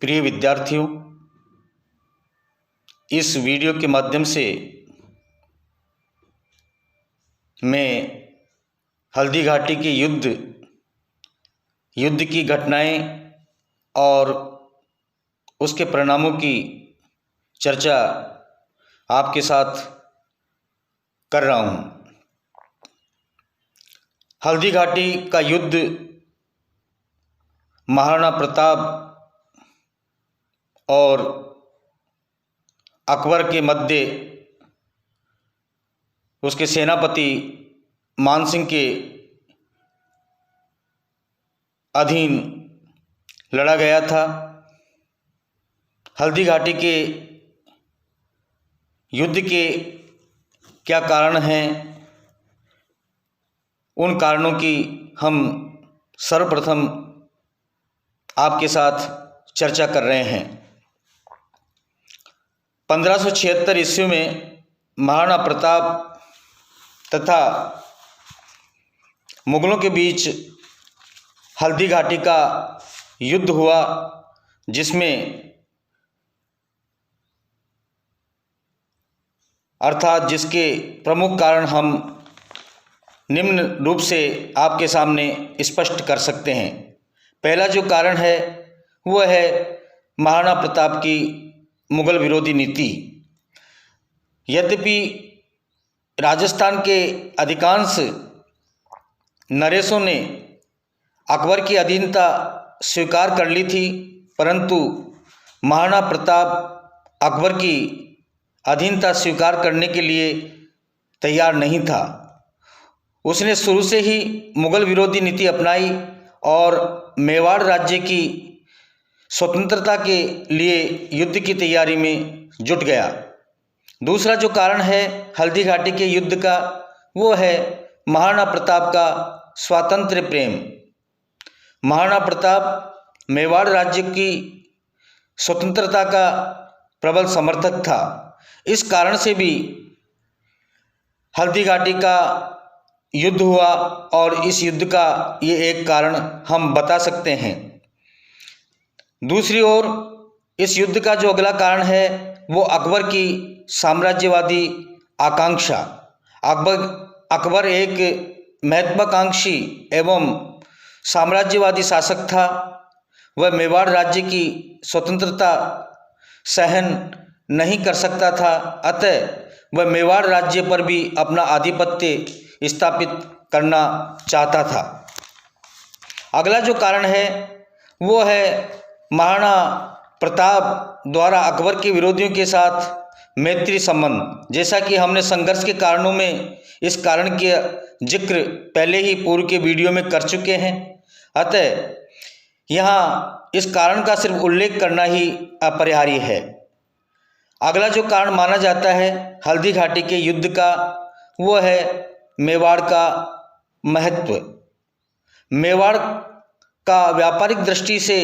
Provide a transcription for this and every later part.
प्रिय विद्यार्थियों, इस वीडियो के माध्यम से मैं हल्दी घाटी के युद्ध की घटनाएं और उसके परिणामों की चर्चा आपके साथ कर रहा हूं। हल्दी घाटी का युद्ध महाराणा प्रताप और अकबर के मध्य उसके सेनापति मानसिंह के अधीन लड़ा गया था। हल्दी घाटी के युद्ध के क्या कारण हैं, उन कारणों की हम सर्वप्रथम आपके साथ चर्चा कर रहे हैं। 1576 ईस्वी में महाराणा प्रताप तथा मुगलों के बीच हल्दी घाटी का युद्ध हुआ, जिसमें जिसके प्रमुख कारण हम निम्न रूप से आपके सामने स्पष्ट कर सकते हैं। पहला जो कारण है वह है महाराणा प्रताप की मुगल विरोधी नीति। यद्यपि राजस्थान के अधिकांश नरेशों ने अकबर की अधीनता स्वीकार कर ली थी, परंतु महाराणा प्रताप अकबर की अधीनता स्वीकार करने के लिए तैयार नहीं था। उसने शुरू से ही मुगल विरोधी नीति अपनाई और मेवाड़ राज्य की स्वतंत्रता के लिए युद्ध की तैयारी में जुट गया। दूसरा जो कारण है हल्दी घाटी के युद्ध का, वो है महाराणा प्रताप का स्वातंत्र्य प्रेम। महाराणा प्रताप मेवाड़ राज्य की स्वतंत्रता का प्रबल समर्थक था। इस कारण से भी हल्दी घाटी का युद्ध हुआ और इस युद्ध का ये एक कारण हम बता सकते हैं। दूसरी ओर इस युद्ध का जो अगला कारण है वो अकबर की साम्राज्यवादी आकांक्षा। अकबर एक महत्वाकांक्षी एवं साम्राज्यवादी शासक था। वह मेवाड़ राज्य की स्वतंत्रता सहन नहीं कर सकता था, अतः वह मेवाड़ राज्य पर भी अपना आधिपत्य स्थापित करना चाहता था। अगला जो कारण है वो है महाराणा प्रताप द्वारा अकबर के विरोधियों के साथ मैत्री संबंध। जैसा कि हमने संघर्ष के कारणों में इस कारण के जिक्र पहले ही पूर्व के वीडियो में कर चुके हैं, अतः यहाँ इस कारण का सिर्फ उल्लेख करना ही अपरिहार्य है। अगला जो कारण माना जाता है हल्दी घाटी के युद्ध का, वो है मेवाड़ का महत्व। मेवाड़ का व्यापारिक दृष्टि से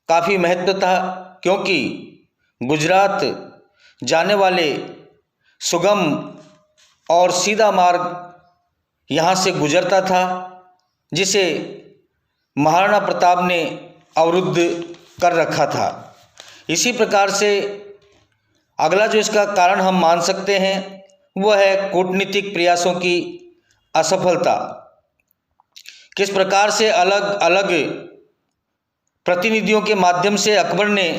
काफ़ी महत्व था, क्योंकि गुजरात जाने वाले सुगम और सीधा मार्ग यहाँ से गुजरता था, जिसे महाराणा प्रताप ने अवरुद्ध कर रखा था। इसी प्रकार से अगला जो इसका कारण हम मान सकते हैं वह है कूटनीतिक प्रयासों की असफलता। किस प्रकार से अलग अलग प्रतिनिधियों के माध्यम से अकबर ने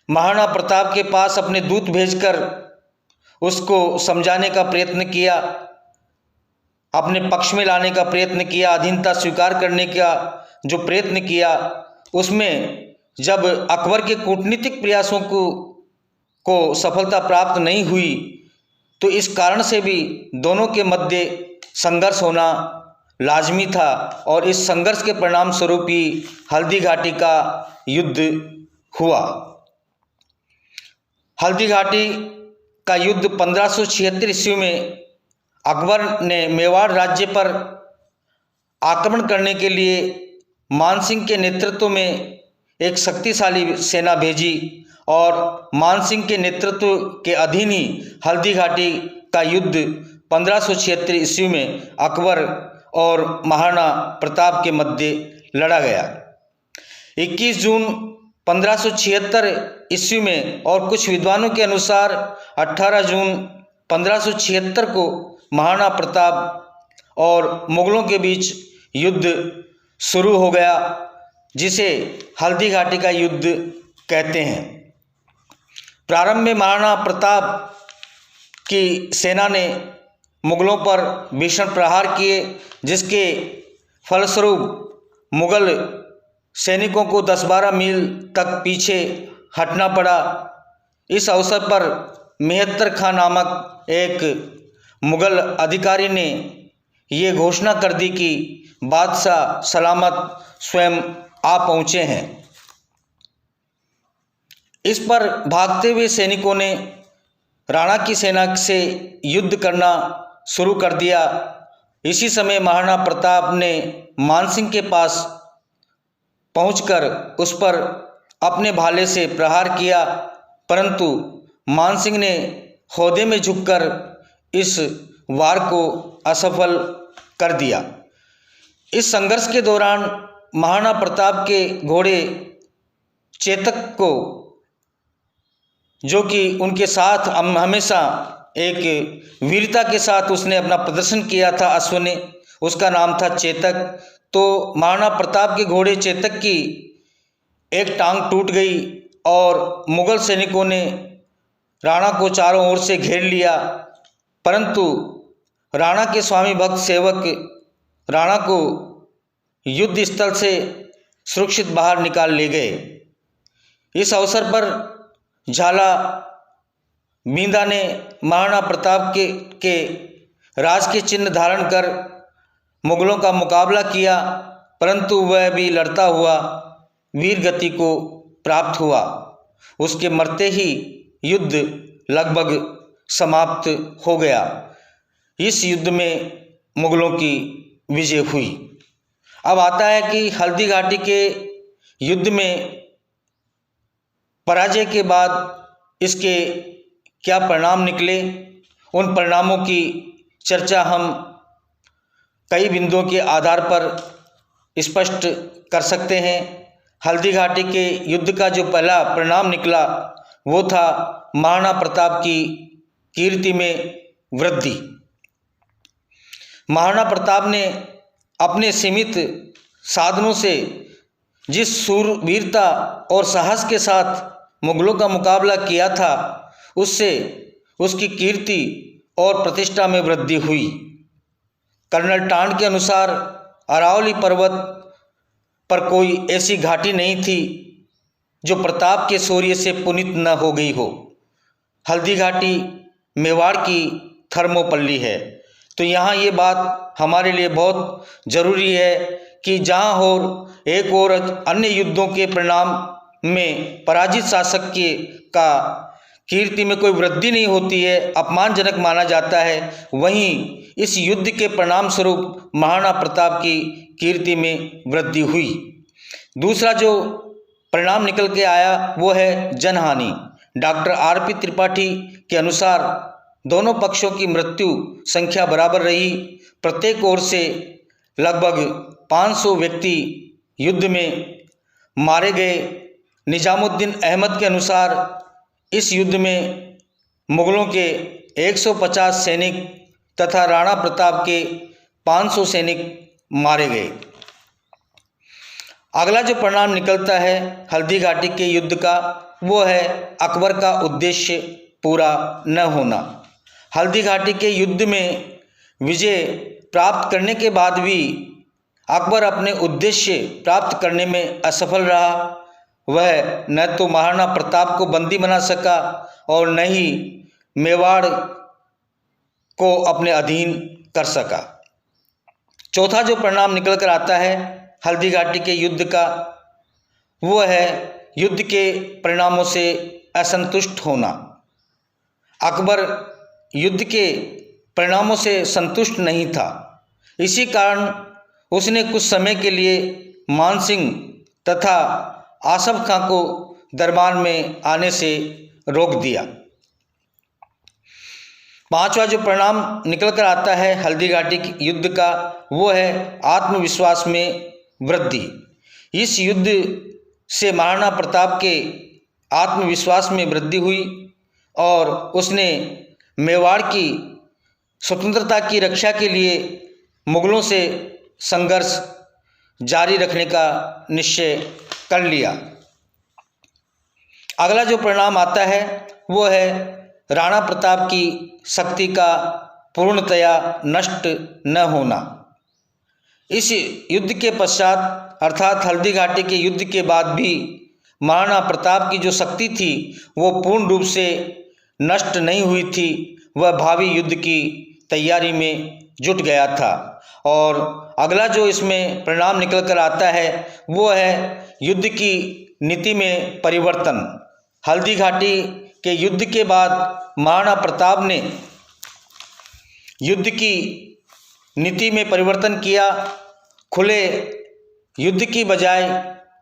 महाराणा प्रताप के पास अपने दूत भेजकर उसको समझाने का प्रयत्न किया, अपने पक्ष में लाने का प्रयत्न किया, अधीनता स्वीकार करने का जो प्रयत्न किया, उसमें जब अकबर के कूटनीतिक प्रयासों को सफलता प्राप्त नहीं हुई, तो इस कारण से भी दोनों के मध्य संघर्ष होना लाजमी था और इस संघर्ष के परिणाम स्वरूप ही हल्दी घाटी का युद्ध हुआ। हल्दी घाटी का युद्ध 1576 ईस्वी में अकबर ने मेवाड़ राज्य पर आक्रमण करने के लिए मानसिंह के नेतृत्व में एक शक्तिशाली सेना भेजी और मानसिंह के नेतृत्व के अधीन ही हल्दी घाटी का युद्ध 1576 ईस्वी में अकबर और महाराणा प्रताप के मध्य लड़ा गया। 21 जून 1576 ईस्वी में और कुछ विद्वानों के अनुसार 18 जून 1576 को महाराणा प्रताप और मुगलों के बीच युद्ध शुरू हो गया, जिसे हल्दी घाटी का युद्ध कहते हैं। प्रारंभ में महाराणा प्रताप की सेना ने मुगलों पर भीषण प्रहार किए, जिसके फलस्वरूप मुगल सैनिकों को 10-12 मील तक पीछे हटना पड़ा। इस अवसर पर मेहत्तर खां नामक एक मुगल अधिकारी ने ये घोषणा कर दी कि बादशाह सलामत स्वयं आ पहुँचे हैं। इस पर भागते हुए सैनिकों ने राणा की सेना से युद्ध करना शुरू कर दिया। इसी समय महाराणा प्रताप ने मानसिंह के पास पहुंचकर उस पर अपने भाले से प्रहार किया, परंतु मानसिंह ने हौदे में झुककर इस वार को असफल कर दिया। इस संघर्ष के दौरान महाराणा प्रताप के घोड़े चेतक को, जो कि उनके साथ हमेशा एक वीरता के साथ उसने अपना प्रदर्शन किया था, अश्व ने, उसका नाम था चेतक। तो महाराणा प्रताप के घोड़े चेतक की एक टांग टूट गई और मुगल सैनिकों ने राणा को चारों ओर से घेर लिया, परंतु राणा के स्वामी भक्त सेवक राणा को युद्ध स्थल से सुरक्षित बाहर निकाल ले गए। इस अवसर पर झाला बींदा ने महाराणा प्रताप के राज के चिन्ह धारण कर मुगलों का मुकाबला किया, परंतु वह भी लड़ता हुआ वीर गति को प्राप्त हुआ। उसके मरते ही युद्ध लगभग समाप्त हो गया। इस युद्ध में मुगलों की विजय हुई। अब आता है कि हल्दी घाटी के युद्ध में पराजय के बाद इसके क्या परिणाम निकले। उन परिणामों की चर्चा हम कई बिंदुओं के आधार पर स्पष्ट कर सकते हैं। हल्दी घाटी के युद्ध का जो पहला परिणाम निकला वो था महाराणा प्रताप की कीर्ति में वृद्धि। महाराणा प्रताप ने अपने सीमित साधनों से जिस शूरवीरता और साहस के साथ मुगलों का मुकाबला किया था, उससे उसकी कीर्ति और प्रतिष्ठा में वृद्धि हुई। कर्नल टांड के अनुसार अरावली पर्वत पर कोई ऐसी घाटी नहीं थी जो प्रताप के शौर्य से पुनीत न हो गई हो। हल्दी घाटी मेवाड़ की थर्मोपल्ली है। तो यहाँ ये बात हमारे लिए बहुत ज़रूरी है कि जहाँ और एक और अन्य युद्धों के परिणाम में पराजित शासक का कीर्ति में कोई वृद्धि नहीं होती है, अपमानजनक माना जाता है, वहीं इस युद्ध के परिणाम स्वरूप महाराणा प्रताप की कीर्ति में वृद्धि हुई। दूसरा जो परिणाम निकल के आया वो है जनहानि। Doctor RP. त्रिपाठी के अनुसार दोनों पक्षों की मृत्यु संख्या बराबर रही। प्रत्येक ओर से लगभग 500 व्यक्ति युद्ध में मारे गए। निजामुद्दीन अहमद के अनुसार इस युद्ध में मुगलों के 150 सैनिक तथा राणा प्रताप के 500 सैनिक मारे गए। अगला जो परिणाम निकलता है हल्दी घाटी के युद्ध का वो है अकबर का उद्देश्य पूरा न होना। हल्दी घाटी के युद्ध में विजय प्राप्त करने के बाद भी अकबर अपने उद्देश्य प्राप्त करने में असफल रहा। वह न तो महाराणा प्रताप को बंदी बना सका और न ही मेवाड़ को अपने अधीन कर सका। चौथा जो परिणाम निकल कर आता है हल्दी घाटी के युद्ध का वो है युद्ध के परिणामों से असंतुष्ट होना। अकबर युद्ध के परिणामों से संतुष्ट नहीं था। इसी कारण उसने कुछ समय के लिए मानसिंह तथा आसफ खां को दरबार में आने से रोक दिया। पांचवा जो परिणाम निकल कर आता है हल्दी घाटी युद्ध का वो है आत्मविश्वास में वृद्धि। इस युद्ध से महाराणा प्रताप के आत्मविश्वास में वृद्धि हुई और उसने मेवाड़ की स्वतंत्रता की रक्षा के लिए मुगलों से संघर्ष जारी रखने का निश्चय कर लिया। अगला जो परिणाम आता है वो है राणा प्रताप की शक्ति का पूर्णतया नष्ट न होना। इस युद्ध के पश्चात अर्थात हल्दी घाटी के युद्ध के बाद भी महाराणा प्रताप की जो शक्ति थी वो पूर्ण रूप से नष्ट नहीं हुई थी। वह भावी युद्ध की तैयारी में जुट गया था। और अगला जो इसमें परिणाम निकल कर आता है वो है युद्ध की नीति में परिवर्तन। हल्दी घाटी के युद्ध के बाद महाराणा प्रताप ने युद्ध की नीति में परिवर्तन किया। खुले युद्ध की बजाय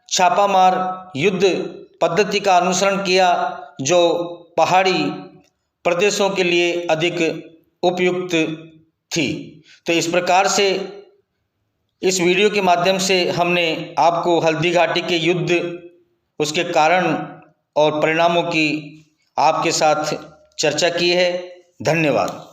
छापामार युद्ध पद्धति का अनुसरण किया जो पहाड़ी प्रदेशों के लिए अधिक उपयुक्त थी। तो इस प्रकार से इस वीडियो के माध्यम से हमने आपको हल्दी घाटी के युद्ध, उसके कारण और परिणामों की आपके साथ चर्चा की है। धन्यवाद।